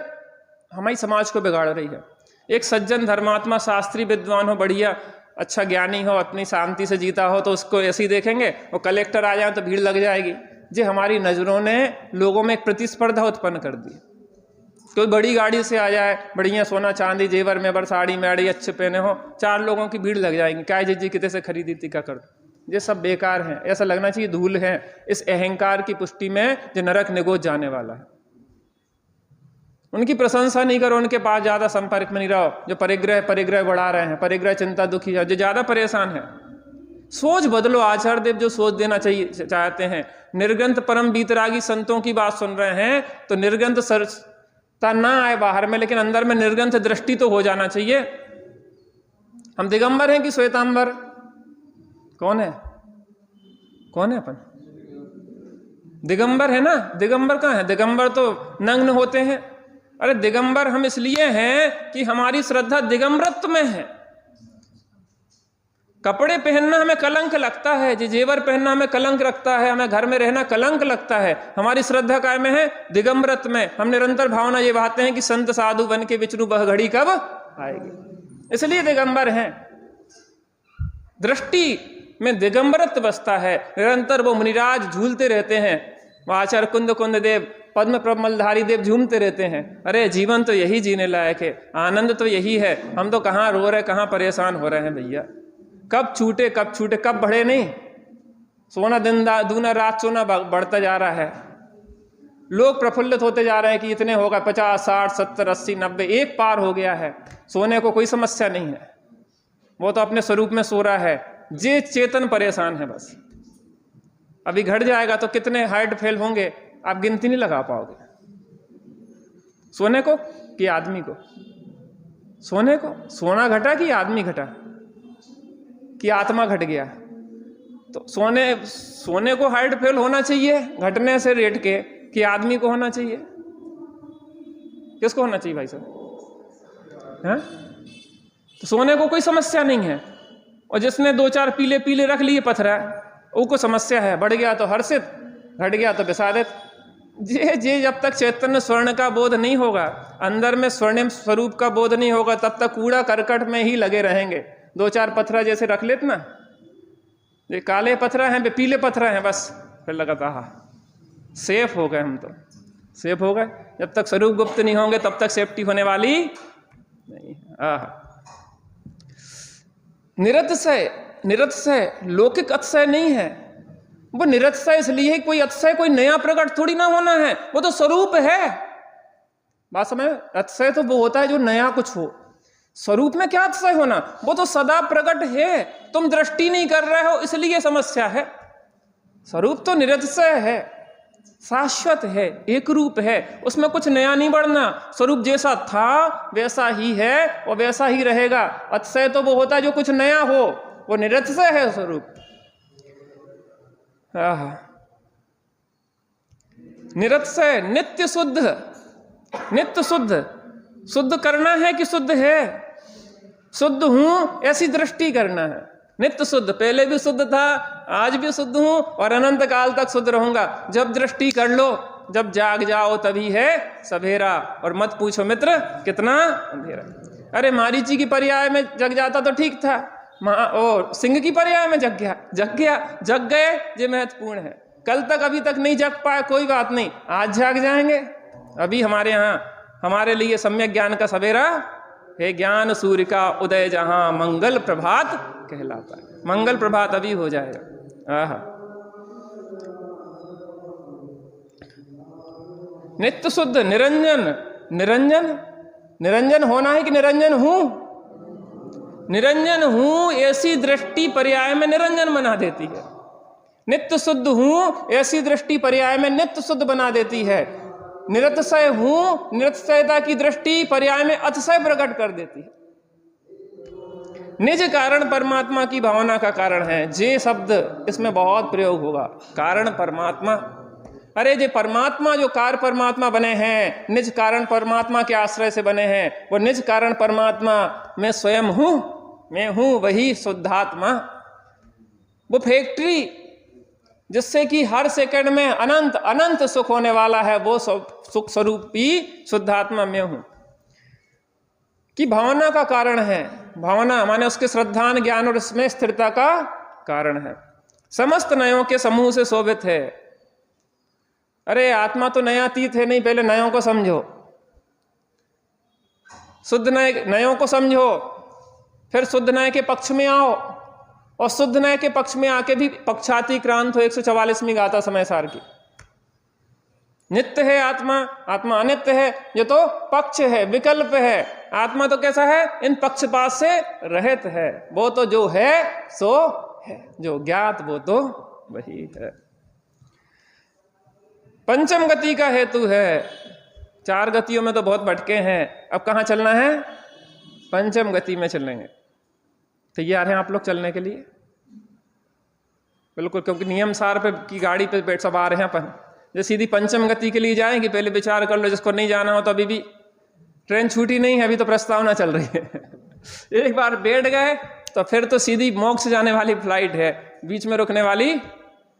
हमारी समाज को बिगाड़ रही है। एक सज्जन धर्मात्मा शास्त्री विद्वान हो, बढ़िया अच्छा ज्ञानी हो, अपनी शांति से जीता हो, तो उसको ऐसे ही देखेंगे। वो कलेक्टर आ जाए तो भीड़ लग जाएगी। जे हमारी नजरों ने लोगों में एक प्रतिस्पर्धा उत्पन्न कर दी। कोई बड़ी गाड़ी से आ जाए, बढ़िया सोना चांदी जेवर में बर साड़ी मैड़ी अच्छे पहने हो, 4 लोगों की भीड़ लग जाएगी। क्या जी कितने से खरीदी थी, क्या कर? ये सब बेकार है। ऐसा लगना चाहिए धूल है इस अहंकार की पुष्टि में, जो नरक निगोज जाने वाला है। उनकी प्रशंसा नहीं करो, उनके पास ज्यादा संपर्क में नहीं रहो। जो परिग्रह बढ़ा रहे हैं, परिग्रह चिंता दुखी है, जो ज्यादा परेशान है, सोच बदलो। आचार्य देव जो सोच देना चाहिए चाहते हैं, निर्ग्रंथ परम बीतरागी संतों की बात सुन रहे हैं तो निर्ग्रंथ सरता ना आए बाहर में, लेकिन अंदर में निर्ग्रंथ दृष्टि तो हो जाना चाहिए। हम दिगंबर हैं कि श्वेतांबर? कौन है? कौन है अपन? दिगंबर है ना। दिगंबर कहाँ है? दिगंबर तो नग्न होते हैं। अरे दिगंबर हम इसलिए हैं कि हमारी श्रद्धा दिगंबरत्व में है। कपड़े पहनना हमें कलंक लगता है, जेवर पहनना हमें कलंक लगता है, हमें घर में रहना कलंक लगता है। हमारी श्रद्धा काय में है? दिगंबरत्व में। हम निरंतर भावना ये बातें हैं कि संत साधु बन के विचरू वह घड़ी कब आएगी, इसलिए दिगंबर हैं। दृष्टि में दिगंबरत्व बसता है, निरंतर वो मुनिराज झूलते रहते हैं। आचार्य कुंद देव, पद्म प्रमलधारी देव झूमते रहते हैं। अरे जीवन तो यही जीने लायक है, आनंद तो यही है। हम तो कहाँ रो रहे, कहाँ परेशान हो रहे हैं भैया। कब छूटे, कब बढ़े नहीं। सोना दिन दूना रात सोना बढ़ता जा रहा है। लोग प्रफुल्लित होते जा रहे हैं कि इतने होगा, 50, 60, 70, 80, 90 एक पार हो गया है। सोने को कोई समस्या नहीं है, वो तो अपने स्वरूप में सो रहा है। जे चेतन परेशान है बस। अभी घट जाएगा तो कितने हार्ट फेल होंगे आप गिनती नहीं लगा पाओगे। सोने को कि आदमी को? सोने को। सोना घटा कि आदमी घटा कि आत्मा घट गया? तो सोने को हाइट फेल होना चाहिए घटने से रेट के कि आदमी को होना चाहिए? किसको होना चाहिए भाई साहब? हैं? तो सोने को कोई समस्या नहीं है, और जिसने 2-4 पीले पीले रख लिए पत्थर वो को समस्या है। बढ़ गया तो हर्षित, घट गया तो विषादित। जे जब तक चैतन्य स्वर्ण का बोध नहीं होगा, अंदर में स्वर्णिम स्वरूप का बोध नहीं होगा, तब तक कूड़ा करकट में ही लगे रहेंगे। 2-4 पत्थर जैसे रख लेते ना, ये काले पत्थर हैं, वे पीले पत्थर हैं, बस फिर लगाता हा सेफ हो गए। हम तो सेफ हो गए। जब तक स्वरूप गुप्त नहीं होंगे तब तक सेफ्टी होने वाली नहीं। निरतिशय लौकिक अतिशय नहीं है, वो निरतिशय इसलिए कोई अतिशय कोई नया प्रकट थोड़ी ना होना है, वो तो स्वरूप है। बात समझ? अतिशय तो वो होता है जो नया कुछ हो, स्वरूप में क्या अतिशय होना? वो तो सदा प्रकट है, तुम दृष्टि नहीं कर रहे हो इसलिए समस्या है। स्वरूप तो निरतिशय है, शाश्वत है, एक रूप है, उसमें कुछ नया नहीं बढ़ना। स्वरूप जैसा था वैसा ही है और वैसा ही रहेगा। अतिशय तो वो होता है जो कुछ नया हो, वो निरतिशय है स्वरूप। निरतिशय, नित्य शुद्ध, नित्य शुद्ध। शुद्ध करना है कि शुद्ध है? शुद्ध हूं ऐसी दृष्टि करना है। नित्य शुद्ध, पहले भी शुद्ध था, आज भी शुद्ध हूं और अनंत काल तक शुद्ध रहूंगा। जब दृष्टि कर लो, जब जाग जाओ तभी है सवेरा, और मत पूछो मित्र कितना अंधेरा। अरे मारीची की पर्याय में जग जाता तो ठीक था, और सिंह की पर्याय में जग गए, ये महत्वपूर्ण है। कल तक अभी तक नहीं जग पाए, कोई बात नहीं, आज जाग जाएंगे। अभी हमारे यहाँ हमारे लिए सम्यक ज्ञान का सवेरा है। ज्ञान सूर्य का उदय जहां मंगल प्रभात कहलाता है। मंगल प्रभात अभी हो जाएगा। नित्य शुद्ध, निरंजन। निरंजन होना है कि निरंजन हूं? निरंजन हूं ऐसी दृष्टि पर्याय में निरंजन बना देती है। नित्य शुद्ध हूं ऐसी दृष्टि पर्याय में नित्य शुद्ध बना देती है। निरतिशय हूं, निरतिशयता की दृष्टि पर्याय में अतिशय प्रकट कर देती है। निज कारण परमात्मा की भावना का कारण है। जे शब्द इसमें बहुत प्रयोग होगा। कारण परमात्मा, अरे जे परमात्मा जो कार्य परमात्मा बने हैं, निज कारण परमात्मा के आश्रय से बने हैं, वो निज कारण परमात्मा मैं स्वयं हूं, मैं हूं वही शुद्धात्मा। वो फैक्ट्री जिससे कि हर सेकंड में अनंत अनंत सुख होने वाला है, वो सुख स्वरूपी शुद्धात्मा मैं हूं की भावना का कारण है। भावना माने उसके श्रद्धान ज्ञान और इसमें स्थिरता का कारण है। समस्त नयों के समूह से शोभित है। अरे आत्मा तो नयातीत है नहीं, पहले नयों को समझो, शुद्ध नयों को समझो, फिर शुद्ध नय के पक्ष में आओ, और शुद्ध नय के पक्ष में आके भी पक्षाति क्रांत हो 144वीं गाथा समय सार की। नित्य है आत्मा, आत्मा अनित्य है, ये तो पक्ष है, विकल्प है। आत्मा तो कैसा है? इन पक्षपात से रहित है। वो तो जो है सो है, जो ज्ञात वो तो वही है। पंचम गति का हेतु है। 4 गतियों में तो बहुत भटके हैं, अब कहाँ चलना है? पंचम गति में चलेंगे। तैयार हैं आप लोग चलने के लिए? बिल्कुल, क्योंकि नियम सार पे की गाड़ी पे बैठ सवार हैं अपन। जो सीधी पंचम गति के लिए जाएंगे, पहले विचार कर लो, जिसको नहीं जाना हो तो अभी भी ट्रेन छूटी नहीं है, अभी तो प्रस्तावना चल रही है। एक बार बैठ गए तो फिर तो सीधी मोक्ष जाने वाली फ्लाइट है, बीच में रुकने वाली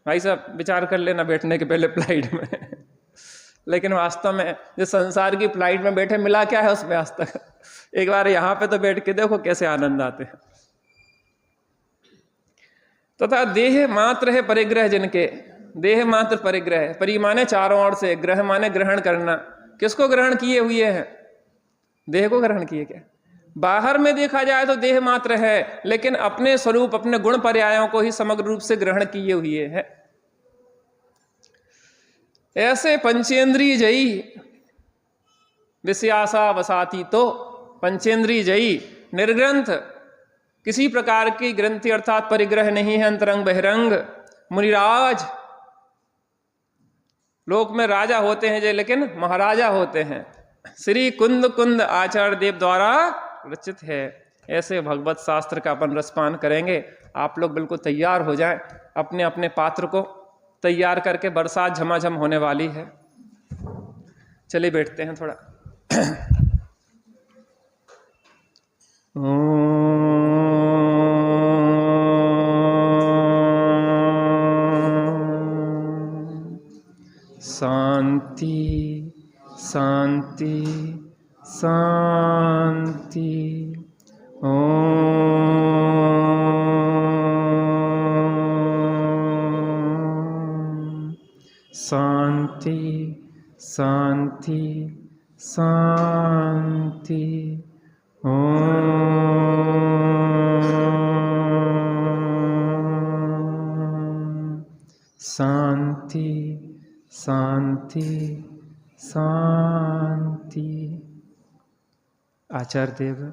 भाई साहब विचार कर लेना बैठने के पहले फ्लाइट में। लेकिन वास्तव में जो संसार की फ्लाइट में बैठे मिला क्या है उसमें आज तक? एक बार यहाँ पे तो बैठ के देखो कैसे आनंद आते हैं। तथा देह मात्र है परिग्रह जिनके, देह मात्र परिग्रह, परि माने चारों ओर से, ग्रह माने ग्रहण करना। किसको ग्रहण किए हुए हैं? देह को ग्रहण किए क्या? बाहर में देखा जाए तो देह मात्र है, लेकिन अपने स्वरूप अपने गुण पर्यायों को ही समग्र रूप से ग्रहण किए हुए है। ऐसे पंचेंद्रिय जयी विषयासा वसाती, तो पंचेंद्रिय जयी निर्ग्रंथ, किसी प्रकार की ग्रंथि अर्थात परिग्रह नहीं है, अंतरंग बहिरंग मुनिराज। लोक में राजा होते हैं जे, लेकिन महाराजा होते हैं। श्री कुंद कुंद आचार्य देव द्वारा रचित है। ऐसे भगवत शास्त्र का अपन रसपान करेंगे। आप लोग बिल्कुल तैयार हो जाएं, अपने अपने पात्र को तैयार करके, बरसात झमाझम होने वाली है। चलिए बैठते हैं थोड़ा। शांति शांति शांति। शांति शांति शांति। शांति शांति शांति। आचार्य देव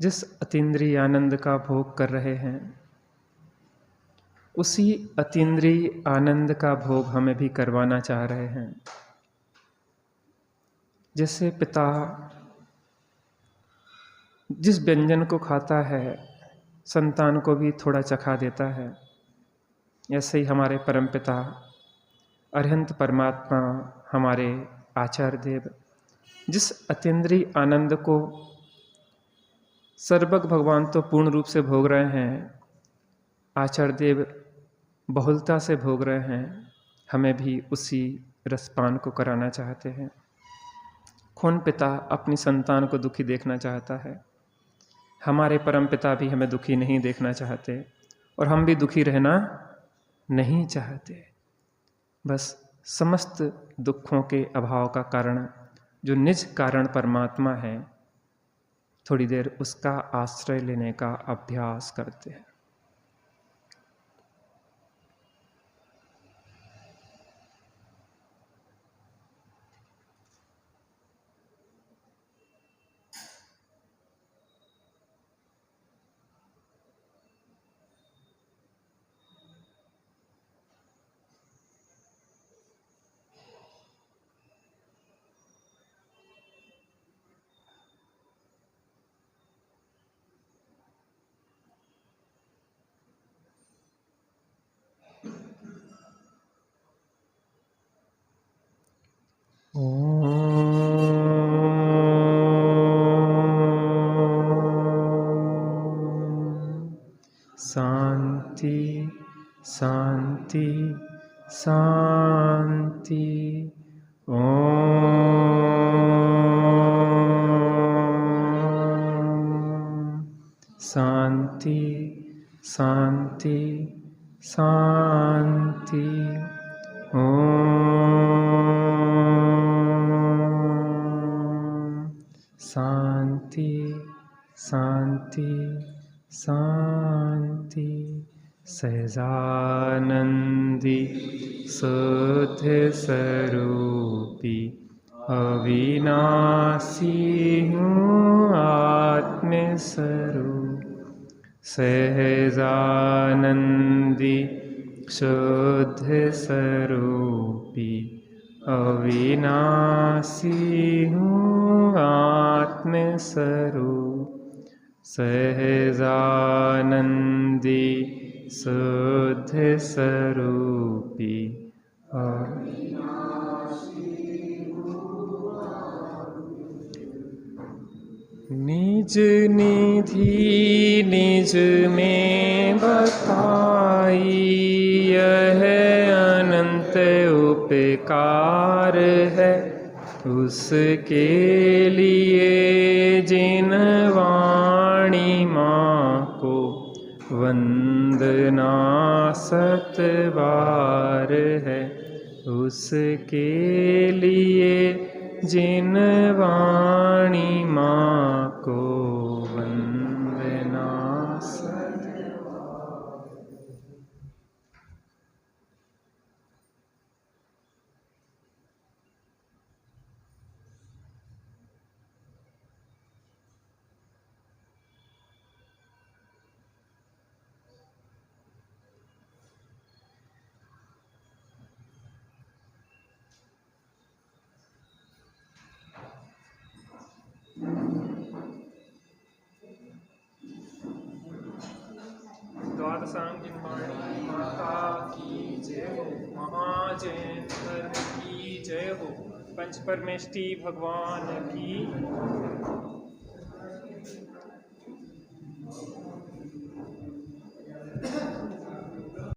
जिस अतीन्द्रिय आनंद का भोग कर रहे हैं, उसी अतीन्द्रिय आनंद का भोग हमें भी करवाना चाह रहे हैं। जैसे पिता जिस व्यंजन को खाता है, संतान को भी थोड़ा चखा देता है, ऐसे ही हमारे परमपिता अरिहंत परमात्मा हमारे आचार्य देव जिस अतीन्द्रिय आनंद को सर्वज्ञ भगवान तो पूर्ण रूप से भोग रहे हैं, आचार्य देव बहुलता से भोग रहे हैं, हमें भी उसी रसपान को कराना चाहते हैं। कौन पिता अपनी संतान को दुखी देखना चाहता है? हमारे परम पिता भी हमें दुखी नहीं देखना चाहते और हम भी दुखी रहना नहीं चाहते। बस समस्त दुखों के अभाव का कारण जो निज कारण परमात्मा है, थोड़ी देर उसका आश्रय लेने का अभ्यास करते हैं। शांति शांति शांति। शांति शांति शांति। शांति शांति शांति। सहजानंदी शुद्ध स्वरूपी अविनाशी हूँ आत्मस्वरूप। सहजानंदी शुद्ध स्वरूपी अविनाशी हूँ आत्मस्वरूप। सहजानंदी शुद्ध स्वरूपी निज निधि निज में बताई, यह अनंत उपकार है उसके लिए जिन वाणी माँ को वंदना सत बार है। उसके लिए जिन वाणी माँ को वंदना सत। हो, महाजैन धर्म की जय हो, पंच परमेष्ठी भगवान की।